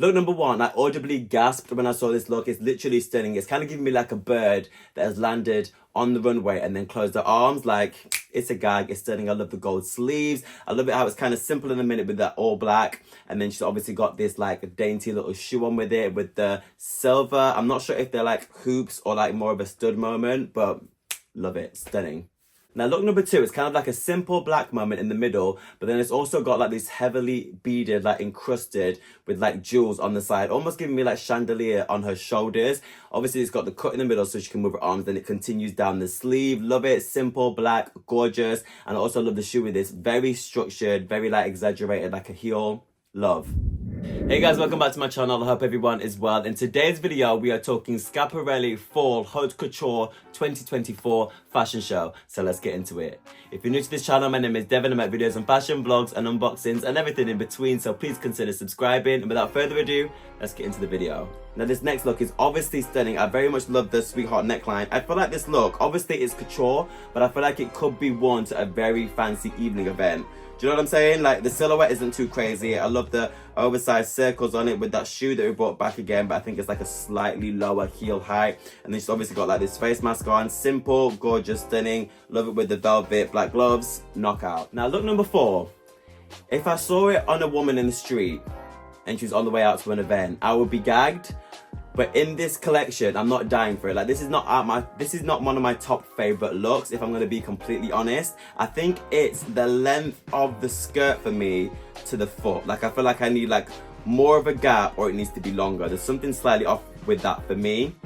Look number one, I audibly gasped when I saw this look. It's literally stunning. It's kind of giving me like a bird that has landed on the runway and then closed their arms. Like, it's a gag. It's stunning. I love the gold sleeves. I love it how it's kind of simple in a minute with that all black. And then she's obviously got this like dainty little shoe on with it with the silver. I'm not sure if they're like hoops or like more of a stud moment, but love it. Stunning. Now look number two, it's kind of like a simple black moment in the middle, but then it's also got like this heavily beaded, like encrusted with like jewels on the side, almost giving me like chandelier on her shoulders. Obviously it's got the cut in the middle so she can move her arms, then it continues down the sleeve. Love it, simple, black, gorgeous. And I also love the shoe with this, very structured, very like exaggerated, like a heel. Love. Hey guys, welcome back to my channel. I hope everyone is well. In today's video, we are talking Schiparelle Fall Haute Couture 2024 fashion show. So let's get into it. If you're new to this channel, my name is Devin. I make videos on fashion, vlogs and unboxings and everything in between. So please consider subscribing. And without further ado, let's get into the video. Now this next look is obviously stunning. I very much love the sweetheart neckline. I feel like this look, obviously it's couture, but I feel like it could be worn to a very fancy evening event. Do you know what I'm saying? Like the silhouette isn't too crazy. I love the oversized circles on it with that shoe that we brought back again, but I think it's like a slightly lower heel height. And then she's obviously got like this face mask on. Simple, gorgeous, stunning. Love it with the velvet black gloves. Knockout. Now look number four. If I saw it on a woman in the street and she was on the way out to an event, I would be gagged. But in this collection, I'm not dying for it. Like this is not one of my top favorite looks, if I'm gonna be completely honest. I think it's the length of the skirt for me to the foot. Like I feel like I need like more of a gap or it needs to be longer. There's something slightly off with that for me.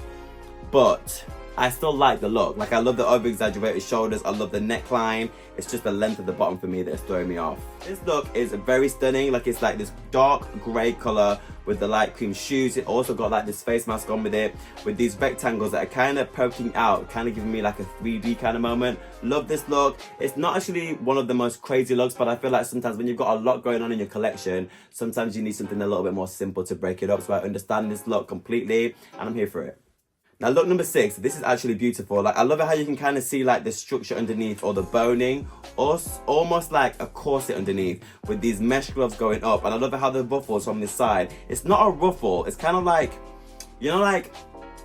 But I still like the look. Like I love the over exaggerated shoulders. I love the neckline. It's just the length of the bottom for me that's throwing me off. This look is very stunning. Like it's like this dark grey colour with the light cream shoes. It also got like this face mask on with it, with these rectangles that are kind of poking out, kind of giving me like a 3D kind of moment. Love this look. It's not actually one of the most crazy looks, but I feel like sometimes when you've got a lot going on in your collection, sometimes you need something a little bit more simple to break it up. So I understand this look completely and I'm here for it. Now look number six, this is actually beautiful. Like I love it how you can kind of see like the structure underneath or the boning, or almost like a corset underneath with these mesh gloves going up. And I love it how the ruffles from this side. It's not a ruffle, it's kind of like, you know, like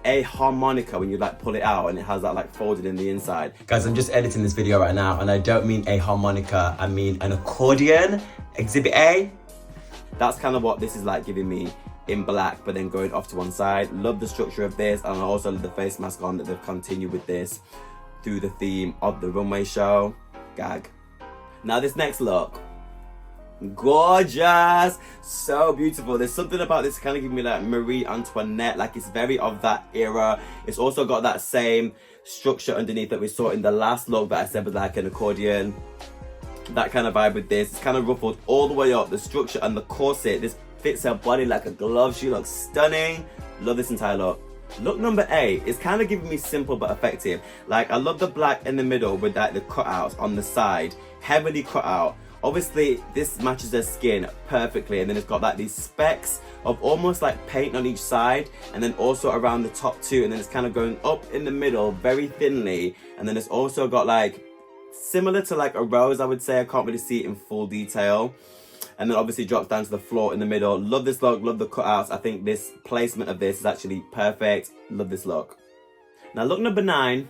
a harmonica when you like pull it out and it has that like folded in the inside. Guys, I'm just editing this video right now and I don't mean a harmonica, I mean an accordion, exhibit A. That's kind of what this is like giving me in black, but then going off to one side. Love the structure of this, and I also love the face mask on that they've continued with this through the theme of the runway show. Gag. Now this next look, gorgeous, so beautiful. There's something about this kind of giving me like Marie Antoinette, like it's very of that era. It's also got that same structure underneath that we saw in the last look that I said was like an accordion. That kind of vibe with this. It's kind of ruffled all the way up. The structure and the corset, this fits her body like a glove. She looks stunning. Love this entire look. Look number 8 is kind of giving me simple but effective. Like I love the black in the middle with like the cutouts on the side, heavily cut out. Obviously this matches her skin perfectly, and then it's got like these specks of almost like paint on each side, and then also around the top too, and then it's kind of going up in the middle very thinly, and then it's also got like similar to like a rose, I would say. I can't really see it in full detail. And then obviously drops down to the floor in the middle. Love this look, love the cutouts. I think this placement of this is actually perfect. Love this look. Now look number 9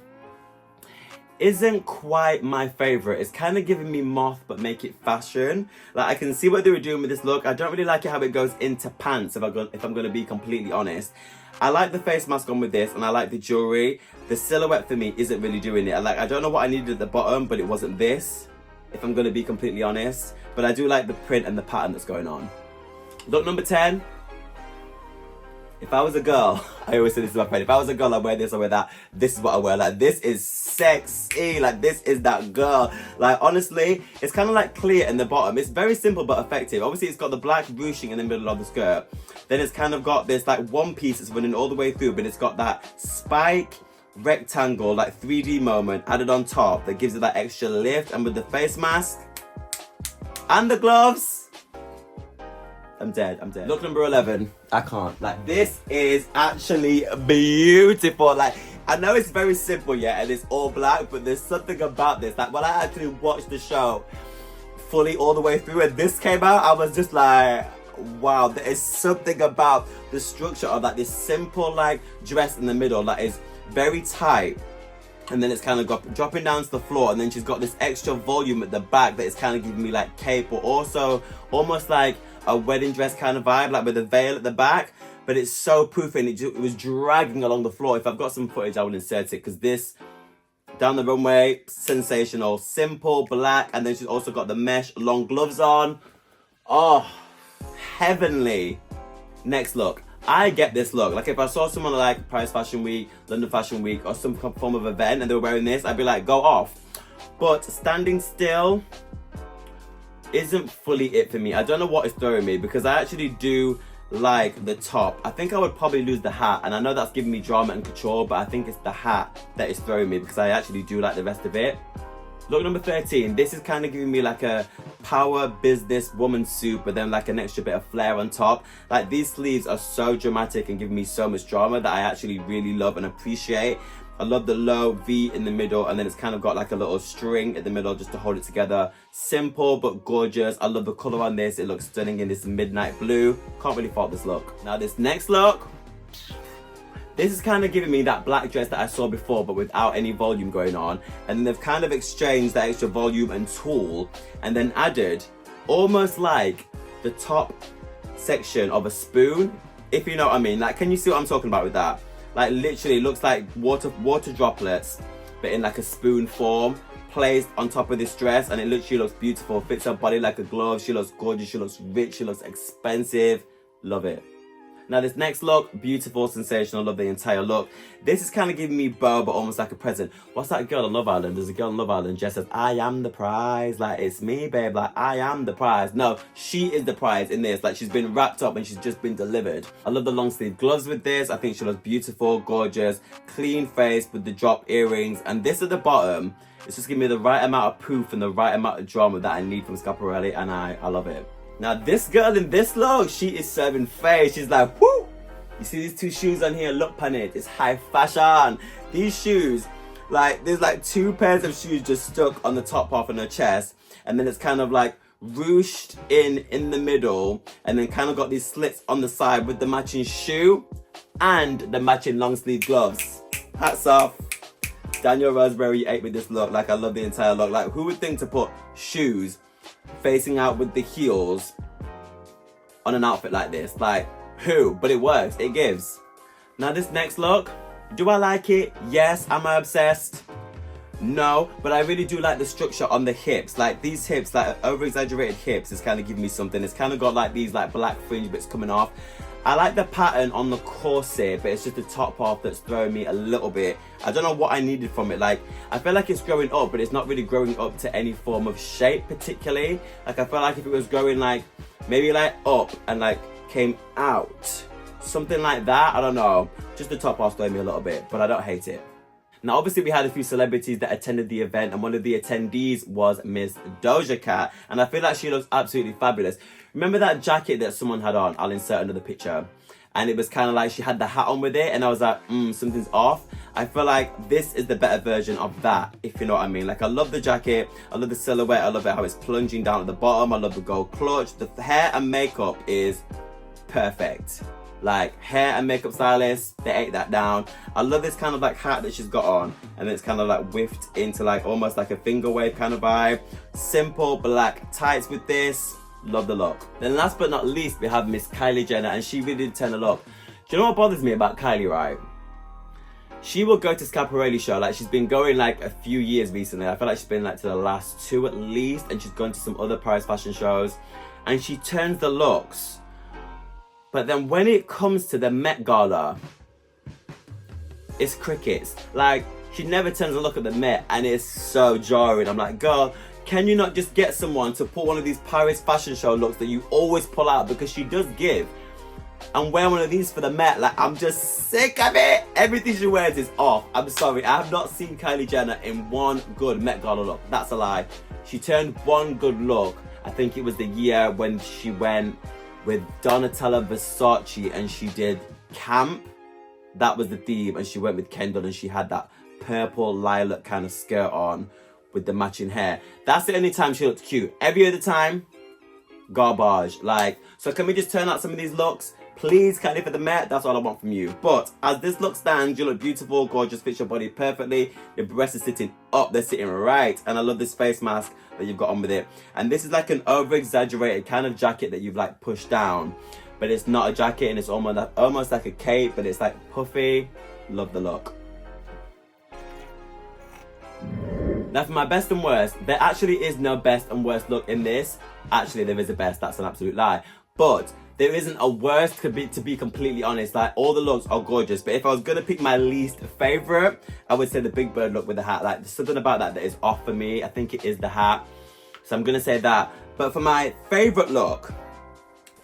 isn't quite my favorite. It's kind of giving me moth, but make it fashion. Like I can see what they were doing with this look. I don't really like it how it goes into pants, if I'm gonna be completely honest. I like the face mask on with this, and I like the jewelry. The silhouette for me isn't really doing it. I don't know what I needed at the bottom, but it wasn't this, if I'm gonna be completely honest. But I do like the print and the pattern that's going on. Look number 10. If I was a girl, I always say this to my friend, if I was a girl, I'd wear this, I'd wear that. This is what I wear. Like this is sexy. Like this is that girl. Like honestly, it's kind of like clear in the bottom. It's very simple but effective. Obviously it's got the black ruching in the middle of the skirt. Then it's kind of got this like one piece that's running all the way through, but it's got that spike rectangle, like 3D moment added on top that gives it that extra lift. And with the face mask and the gloves, I'm dead. Look number 11. I can't. Like this is actually beautiful. Like I know it's very simple, yeah, and it's all black, but there's something about this. Like when I actually watched the show fully all the way through and this came out, I was just like, wow, there is something about the structure of like this simple like dress in the middle that is very tight, and then it's kind of got dropping down to the floor, and then she's got this extra volume at the back that is kind of giving me like cape, but also almost like a wedding dress kind of vibe, like with a veil at the back. But it's so poofy, and it was dragging along the floor. If I've got some footage, I will insert it, because this down the runway, sensational, simple black, and then she's also got the mesh long gloves on. Oh, heavenly. Next look. I get this look. Like if I saw someone like Paris Fashion Week, London Fashion Week, or some form of event and they were wearing this, I'd be like, go off. But standing still isn't fully it for me. I don't know what is throwing me, because I actually do like the top. I think I would probably lose the hat, and I know that's giving me drama and couture, but I think it's the hat that is throwing me, because I actually do like the rest of it. Look number 13. This is kind of giving me like a power business woman suit, but then like an extra bit of flair on top. Like these sleeves are so dramatic and giving me so much drama that I actually really love and appreciate. I love the low V in the middle, and then it's kind of got like a little string in the middle just to hold it together. Simple but gorgeous. I love the color on this. It looks stunning in this midnight blue. Can't really fault this look. Now this next look, this is kind of giving me that black dress that I saw before, but without any volume going on. And then they've kind of exchanged that extra volume and tulle, and then added almost like the top section of a spoon, if you know what I mean. Like, can you see what I'm talking about with that? Like literally looks like water droplets, but in like a spoon form, placed on top of this dress, and it literally looks beautiful. Fits her body like a glove. She looks gorgeous. She looks rich. She looks expensive. Love it. Now this next look, beautiful, sensational. Love the entire look. This is kind of giving me bow, but almost like a present. What's that girl on Love Island? There's a girl on Love Island. Jess says, I am the prize. Like, it's me, babe. Like, I am the prize. No, she is the prize in this. Like, she's been wrapped up and she's just been delivered. I love the long sleeve gloves with this. I think she looks beautiful, gorgeous, clean face with the drop earrings. And this at the bottom, it's just giving me the right amount of poof and the right amount of drama that I need from Schiparelle, and I love it. Now this girl in this look, she is serving face. She's like, whoo! You see these two shoes on here? Look on it. It's high fashion. These shoes, like there's like two pairs of shoes just stuck on the top half of her chest, and then it's kind of like ruched in the middle, and then kind of got these slits on the side with the matching shoe and the matching long sleeve gloves. Hats off. Daniel Roseberry ate with this look. Like, I love the entire look. Like, who would think to put shoes facing out with the heels on an outfit like this? Like, who? But it works. It gives. Now this next look, do I like it? Yes. Am I obsessed? No, but I really do like the structure on the hips. Like these hips, like over exaggerated hips, is kind of giving me something. It's kind of got like these like black fringe bits coming off. I like the pattern on the corset, but it's just the top half that's throwing me a little bit. I don't know what I needed from it. Like, I feel like it's growing up, but it's not really growing up to any form of shape particularly. Like, I feel like if it was growing like, maybe like up and like came out, something like that, I don't know. Just the top half throwing me a little bit, but I don't hate it. Now, obviously, we had a few celebrities that attended the event, and one of the attendees was Miss Doja Cat, and I feel like she looks absolutely fabulous. Remember that jacket that someone had on? I'll insert another picture. And it was kind of like she had the hat on with it, and I was like, something's off. I feel like this is the better version of that, if you know what I mean. Like, I love the jacket, I love the silhouette, I love it how it's plunging down at the bottom, I love the gold clutch. The hair and makeup is perfect. Like, hair and makeup stylists, they ate that down. I love this kind of like hat that she's got on, and then it's kind of like whiffed into like almost like a finger wave kind of vibe. Simple black tights with this. Love the look. Then last but not least, we have Miss Kylie Jenner, and she really did turn the look. Do you know what bothers me about Kylie, right? She will go to Schiparelle show, like she's been going like a few years recently. I feel like she's been like to the last 2 at least, and she's gone to some other Paris fashion shows, and she turns the looks. But then when it comes to the Met Gala, it's crickets. Like, she never turns a look at the Met, and it's so jarring. I'm like, girl, can you not just get someone to pull one of these Paris fashion show looks that you always pull out, because she does give, and wear one of these for the Met? Like, I'm just sick of it. Everything she wears is off. I'm sorry, I have not seen Kylie Jenner in one good Met Gala look. That's a lie. She turned one good look. I think it was the year when she went with Donatella Versace and she did Camp. That was the theme, and she went with Kendall, and she had that purple lilac kind of skirt on with the matching hair. That's the only time she looked cute. Every other time, garbage. Like, so can we just turn out some of these looks? Please, Kylie, for the Met, that's all I want from you. But as this look stands, you look beautiful, gorgeous, fits your body perfectly. Your breasts are sitting up, they're sitting right. And I love this face mask that you've got on with it. And this is like an over-exaggerated kind of jacket that you've like pushed down. But it's not a jacket, and it's almost like a cape, but it's like puffy. Love the look. Now for my best and worst, there actually is no best and worst look in this. Actually, there is a best, that's an absolute lie. But there isn't a worst, to be completely honest. Like, all the looks are gorgeous, but if I was gonna pick my least favorite, I would say the Big Bird look with the hat. Like, there's something about that is off for me. I think it is the hat, so I'm gonna say that. But for my favorite look,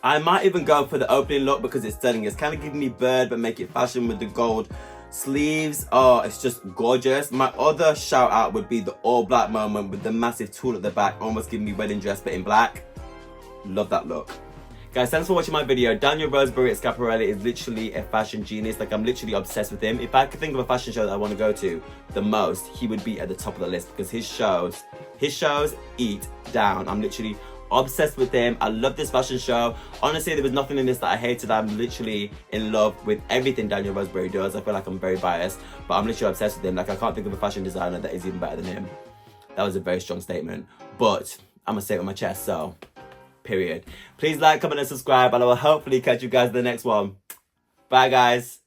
I might even go for the opening look because it's stunning. It's kind of giving me Bird, but make it fashion with the gold sleeves. Oh, it's just gorgeous. My other shout out would be the all black moment with the massive tulle at the back, almost giving me wedding dress but in black. Love that look. Guys, thanks for watching my video. Daniel Roseberry at Schiparelle is literally a fashion genius. Like, I'm literally obsessed with him. If I could think of a fashion show that I want to go to the most, he would be at the top of the list because his shows eat down. I'm literally obsessed with him. I love this fashion show. Honestly, there was nothing in this that I hated. I'm literally in love with everything Daniel Roseberry does. I feel like I'm very biased, but I'm literally obsessed with him. Like, I can't think of a fashion designer that is even better than him. That was a very strong statement, but I'm gonna say it with my chest, so period. Please like, comment, and subscribe, and I will hopefully catch you guys in the next one. Bye, guys.